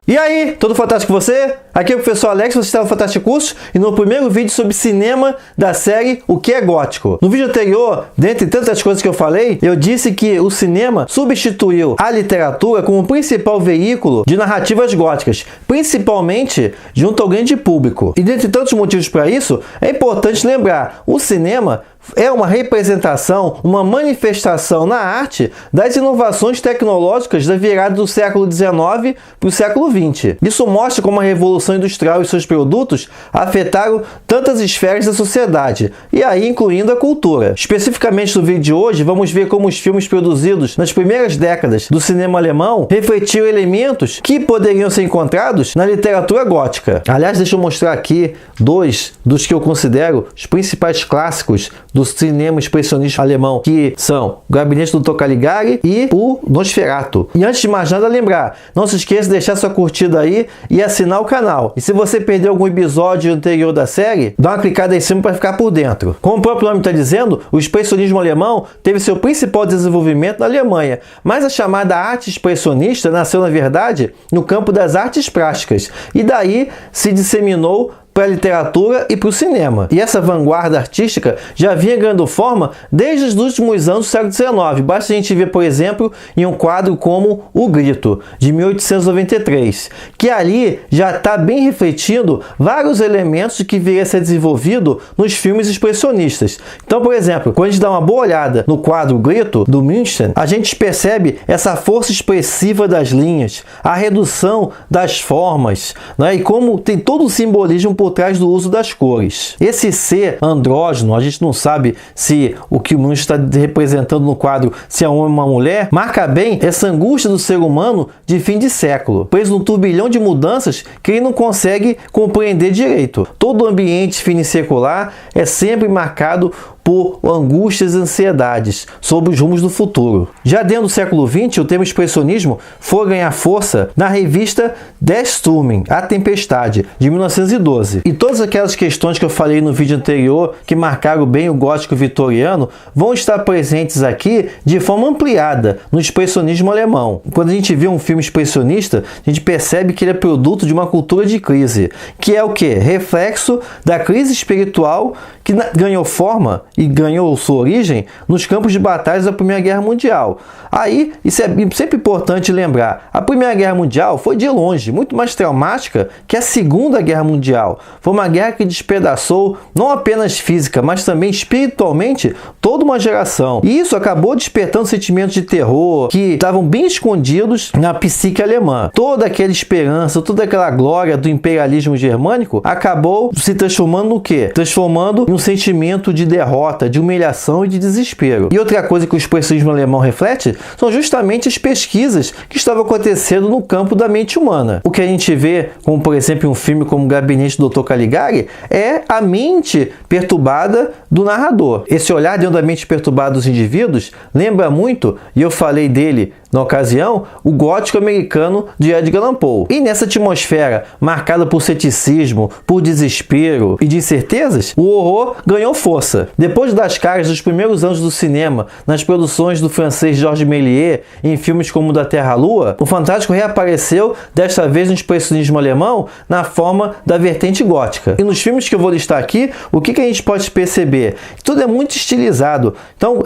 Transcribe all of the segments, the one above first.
E aí, tudo fantástico com você? Aqui é o professor Alex, você está no Fantástico Curso e no primeiro vídeo sobre cinema da série O que é Gótico. No vídeo anterior, dentre tantas coisas que eu falei, eu disse que o cinema substituiu a literatura como principal veículo de narrativas góticas, principalmente junto ao grande público. E dentre tantos motivos para isso, é importante lembrar, o cinema é uma representação, uma manifestação na arte das inovações tecnológicas da virada do século XIX para o século XX. Isso mostra como a Revolução Industrial e seus produtos afetaram tantas esferas da sociedade, e aí incluindo a cultura. Especificamente no vídeo de hoje, vamos ver como os filmes produzidos nas primeiras décadas do cinema alemão refletiram elementos que poderiam ser encontrados na literatura gótica. Aliás, deixa eu mostrar aqui dois dos que eu considero os principais clássicos do cinema expressionista alemão, que são o Gabinete do Dr. Caligari e o Nosferatu. E antes de mais nada, lembrar, não se esqueça de deixar sua curtida aí e assinar o canal. E se você perdeu algum episódio anterior da série, dá uma clicada aí em cima para ficar por dentro. Como o próprio nome está dizendo, o expressionismo alemão teve seu principal desenvolvimento na Alemanha, mas a chamada arte expressionista nasceu, na verdade, no campo das artes plásticas, e daí se disseminou para a literatura e para o cinema. E essa vanguarda artística já vinha ganhando forma desde os últimos anos do século XIX. Basta a gente ver, por exemplo, em um quadro como O Grito, de 1893, que ali já está bem refletindo vários elementos que viria a ser desenvolvido nos filmes expressionistas. Então, por exemplo, quando a gente dá uma boa olhada no quadro O Grito, do München, a gente percebe essa força expressiva das linhas, a redução das formas, né? E como tem todo o simbolismo por trás do uso das cores. Esse ser andrógeno, a gente não sabe se o que o Munch está representando no quadro, se é um homem ou uma mulher, marca bem essa angústia do ser humano de fim de século, preso num turbilhão de mudanças que ele não consegue compreender direito. Todo o ambiente finisecular é sempre marcado por angústias e ansiedades sobre os rumos do futuro. Já dentro do século XX, o termo expressionismo foi ganhar força na revista Der Sturm, A Tempestade, de 1912. E todas aquelas questões que eu falei no vídeo anterior, que marcaram bem o gótico vitoriano, vão estar presentes aqui de forma ampliada no expressionismo alemão. Quando a gente vê um filme expressionista, a gente percebe que ele é produto de uma cultura de crise, que é o quê? Reflexo da crise espiritual que ganhou forma e ganhou sua origem nos campos de batalhas da Primeira Guerra Mundial. Aí, isso é sempre importante lembrar, a Primeira Guerra Mundial foi de longe muito mais traumática que a Segunda Guerra Mundial. Foi uma guerra que despedaçou não apenas física, mas também espiritualmente toda uma geração. E isso acabou despertando sentimentos de terror que estavam bem escondidos na psique alemã. Toda aquela esperança, toda aquela glória do imperialismo germânico acabou se transformando no quê? Transformando em um sentimento de derrota, de humilhação e de desespero. E outra coisa que o expressionismo alemão reflete são justamente as pesquisas que estavam acontecendo no campo da mente humana. O que a gente vê, como por exemplo em um filme como O Gabinete do Dr. Caligari, é a mente perturbada do narrador. Esse olhar dentro da mente perturbada dos indivíduos lembra muito, e eu falei dele na ocasião, o gótico americano de Edgar Allan Poe. E nessa atmosfera marcada por ceticismo, por desespero e de incertezas, o horror ganhou força. Depois das caras dos primeiros anos do cinema, nas produções do francês Georges Méliès, em filmes como Da Terra à Lua, o fantástico reapareceu, desta vez no expressionismo alemão, na forma da vertente gótica. E nos filmes que eu vou listar aqui, o que a gente pode perceber? Tudo é muito estilizado. Então,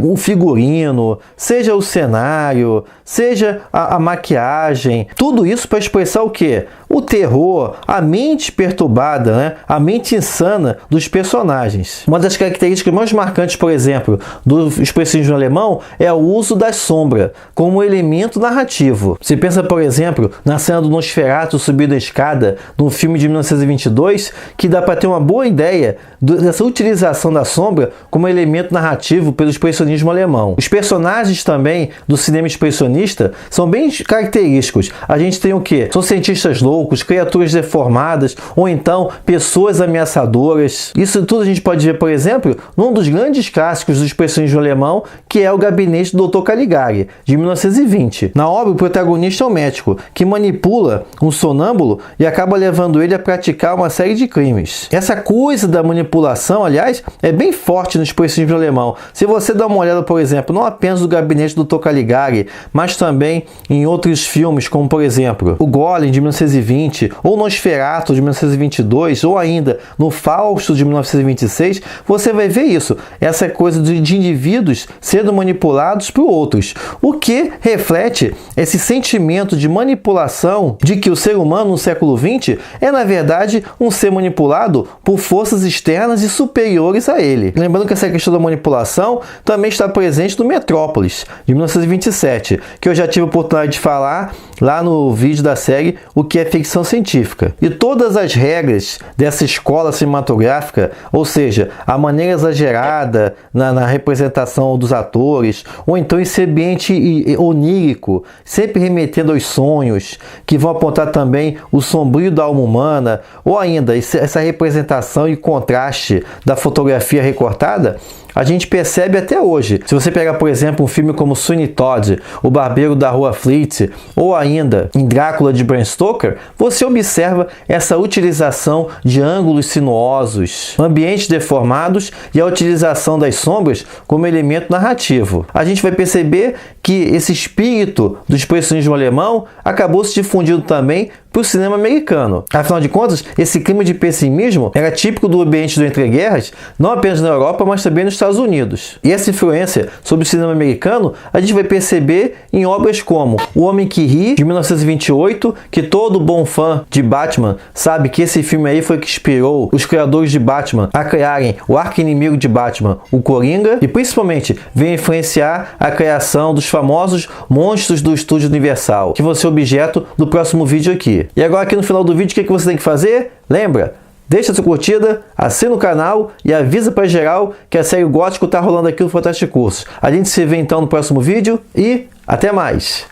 o figurino, seja o cenário, seja a maquiagem, tudo isso para expressar o quê? O terror, a mente perturbada, né? A mente insana dos personagens. Uma das características mais marcantes, por exemplo, do expressionismo alemão é o uso da sombra como elemento narrativo. Você pensa, por exemplo, na cena do Nosferatu subindo a escada, num filme de 1922, que dá para ter uma boa ideia dessa utilização da sombra como elemento narrativo pelo expressionismo alemão. Os personagens também do cinema expressionista são bem característicos. A gente tem o quê? São cientistas loucos, loucos, criaturas deformadas ou então pessoas ameaçadoras. Isso tudo a gente pode ver, por exemplo, num dos grandes clássicos do expressionismo alemão, que é o Gabinete do Dr. Caligari, de 1920. Na obra, o protagonista é um médico que manipula um sonâmbulo e acaba levando ele a praticar uma série de crimes. Essa coisa da manipulação, aliás, é bem forte no expressionismo alemão. Se você dá uma olhada, por exemplo, não apenas no Gabinete do Dr. Caligari, mas também em outros filmes, como por exemplo, o Golem, de 1920, ou Nosferatu, de 1922, ou ainda no Fausto, de 1926, você vai ver isso, essa coisa de indivíduos sendo manipulados por outros, o que reflete esse sentimento de manipulação de que o ser humano no século XX é, na verdade, um ser manipulado por forças externas e superiores a ele. Lembrando que essa questão da manipulação também está presente no Metrópolis, de 1927, que eu já tive a oportunidade de falar lá no vídeo da série O que é Ficção Científica. E todas as regras dessa escola cinematográfica, ou seja, a maneira exagerada na representação dos atores, ou então esse ambiente onírico, sempre remetendo aos sonhos, que vão apontar também o sombrio da alma humana, ou ainda essa representação e contraste da fotografia recortada, a gente percebe até hoje. Se você pegar, por exemplo, um filme como Sweeney Todd, O Barbeiro da Rua Fleet, ou ainda em Drácula de Bram Stoker, você observa essa utilização de ângulos sinuosos, ambientes deformados e a utilização das sombras como elemento narrativo. A gente vai perceber que esse espírito do expressionismo alemão acabou se difundindo também para o cinema americano. Afinal de contas, esse clima de pessimismo era típico do ambiente do entreguerras, não apenas na Europa, mas também nos Estados Unidos. E essa influência sobre o cinema americano a gente vai perceber em obras como O Homem que Ri, de 1928, que todo bom fã de Batman sabe que esse filme aí foi que inspirou os criadores de Batman a criarem o arqui-inimigo de Batman, o Coringa, e principalmente veio influenciar a criação dos famosos monstros do estúdio Universal, que vão ser objeto do próximo vídeo aqui. E agora aqui no final do vídeo, o que você tem que fazer? Lembra? Deixa sua curtida, assina o canal e avisa para geral que a série Gótico está rolando aqui no Fantástico Cursos. A gente se vê então no próximo vídeo e até mais!